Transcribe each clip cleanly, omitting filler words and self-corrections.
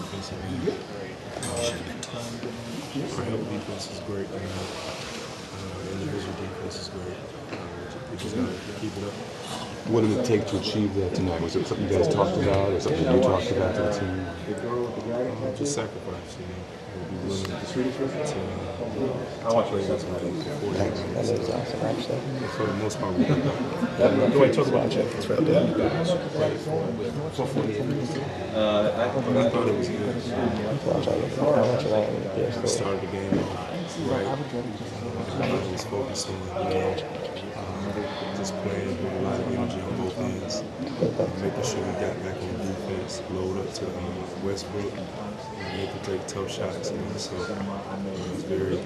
defensive end. Our help defense is great, individual defense is great. We just got to keep it up. What did it take to achieve that tonight? Was it something you guys talked about or something you talked about to the team? Just sacrifice, you know. We'll be willing to play this way before That was awesome, actually. for the most part, we did that. Dwight, talk about check. It's real good. But I thought it was good. We started the game off right. I was focused on, just playing with a lot of energy on both ends. Making sure we got back on defense, load up to Westbrook, and make him take tough shots. So I was very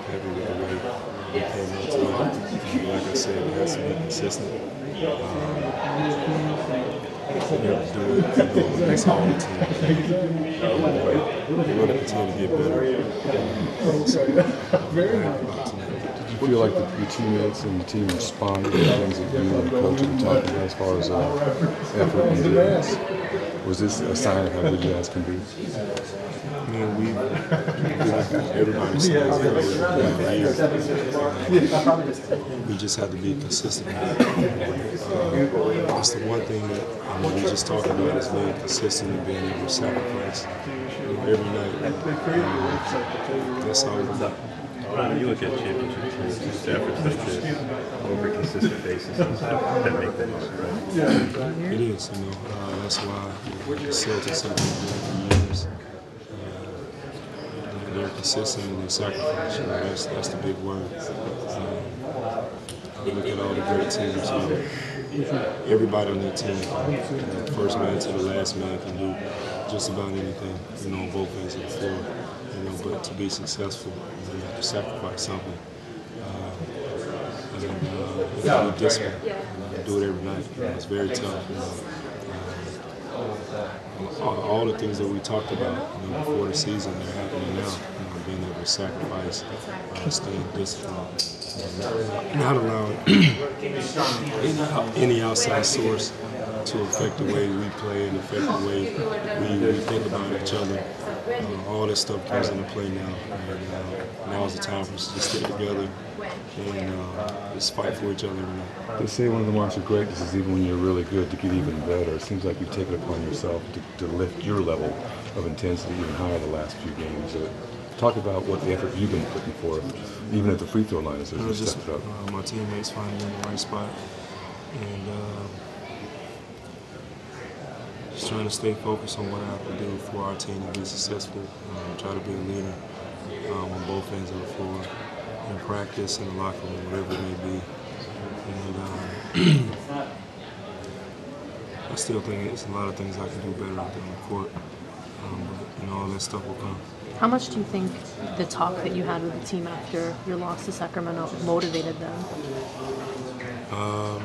happy with the way we came out tonight. Like I said, it has to be consistent. We have to do it against all the teams. We're going to continue to get better. Did you feel like your teammates and the team responded to the things that you and the coach have talked about as far as effort and endurance? Was this a sign of how good you guys can be? I mean, everybody says we just have to be consistent. That's the one thing that we just talked about is being consistent and being able to sacrifice every night. That's all we do. When you look at championship teams, just efforts like this over a consistent basis, that make them hard, right? It is, that's why the Celtics have been good for years. They're consistent and they sacrifice. That's the big word. Look at all the great teams. Everybody on their team, from the first man to the last man, can do just about anything, on both ends of the floor. But to be successful, you have to sacrifice something. You have to be disciplined. Do it every night. It's very tough. All the things that we talked about before the season, they're happening now. Being able to sacrifice, staying disciplined, not allowing any outside source to affect the way we play and affect the way we think about each other. All this stuff comes into play now. And now's the time for us to just stick together and just fight for each other every night. They say one of the marks of greatness is even when you're really good to get even better. It seems like you've taken it upon yourself to lift your level of intensity even higher the last few games. Talk about what the effort you've been putting forth, even at the free throw line, as you stepped up. My teammates finding me in the right spot, and just trying to stay focused on what I have to do for our team to be successful. Try to be a leader on both ends of the floor, in practice, in the locker room, whatever it may be. And I still think it's a lot of things I can do better out there on the court. But all that stuff will come. How much do you think the talk that you had with the team after your loss to Sacramento motivated them? I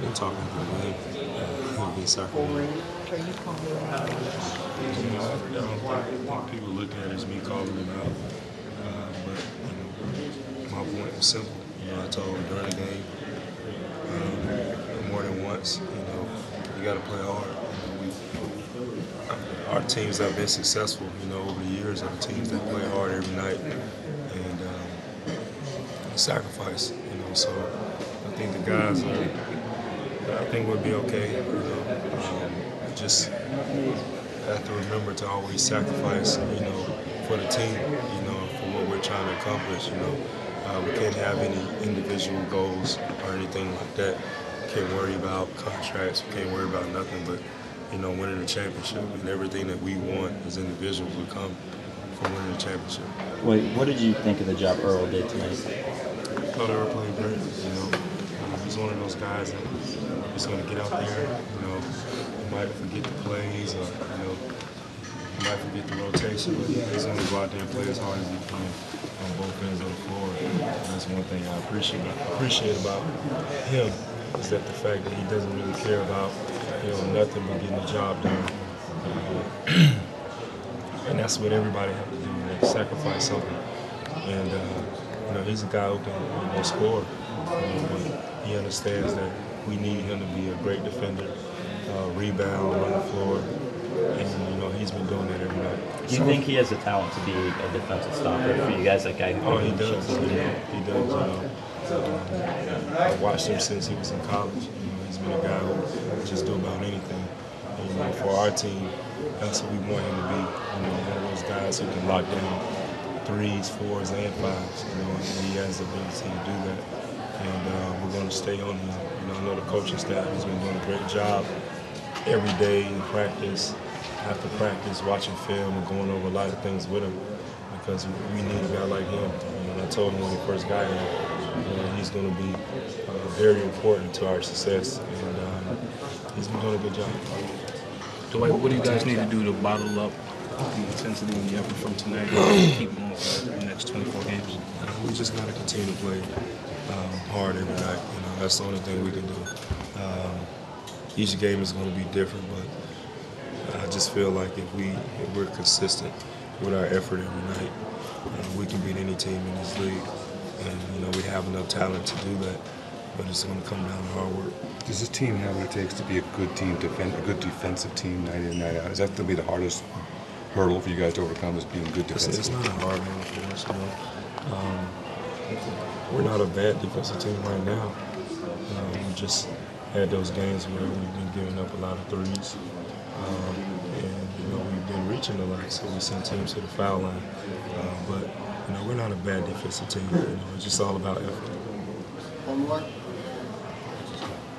didn't talk after the game against Sacramento. I don't think people look at it as me calling them out. But my point was simple. I told them during the game, more than once, you got to play hard. Our teams have been successful, over the years, are the teams that play hard every night and sacrifice, So I think the guys I think we'll be okay. Just have to remember to always sacrifice, for the team, for what we're trying to accomplish, We can't have any individual goals or anything like that. We can't worry about contracts. We can't worry about nothing but winning the championship, and everything that we want as individuals will come from winning the championship. Wait, what did you think of the job Earl did tonight? I thought Earl played great. He's one of those guys that is going to get out there. He might forget the plays, or he might forget the rotation, but he's going to go out there and play as hard as he can on both ends of the floor. And that's one thing I appreciate about him, is that the fact that he doesn't really care about nothing but getting the job done. And that's what everybody has to do, sacrifice something. And, he's a guy who can score. He understands that we need him to be a great defender, rebound, on the floor, Do you think he has the talent to be a defensive stopper for you guys, that guy who Oh, he does. He does. I watched him since he was in college. He's been a guy who just do about anything. And, for our team, that's what we want him to be. One of those guys who can lock down 3s, 4s, and 5s. And he has the ability to do that. And we're going to stay on him. I know the coaching staff has been doing a great job every day in practice, after practice, watching film and going over a lot of things with him, because we need a guy like him. I told him when he first got here, he's going to be very important to our success, and he's been doing a good job. Dwight, what do you guys need to do to bottle up the intensity and the effort from tonight and keep going for the next 24 games? We just got to continue to play hard every night. That's the only thing we can do. Each game is going to be different, but I just feel like if we're consistent with our effort every night, we can beat any team in this league. And we have enough talent to do that, but it's going to come down to hard work. Does this team have what it takes to be a good team, a good defensive team night in, night out? Is that going to be the hardest hurdle for you guys to overcome, is being good defensive? It's not a hard hurdle for us. We're not a bad defensive team right now. We just had those games where we've been giving up a lot of 3s. And we've been reaching a lot, so we send teams to the foul line. But we're not a bad defensive team. It's just all about effort. One more.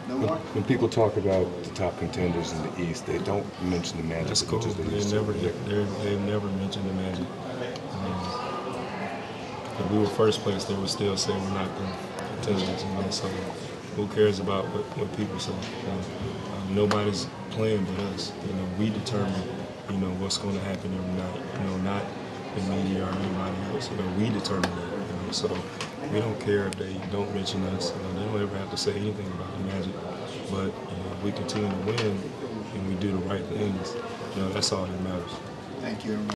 No more. When people talk about the top contenders in the East, they don't mention the Magic. That's cool. They've never mentioned the Magic. If we were first place, they would still say we're not the contenders. So who cares about what people say? Nobody's playing but us. We determine what's going to happen every night. Not the media or anybody else. We determine that. So we don't care if they don't mention us. They don't ever have to say anything about the Magic. But we continue to win and we do the right things. That's all that matters. Thank you.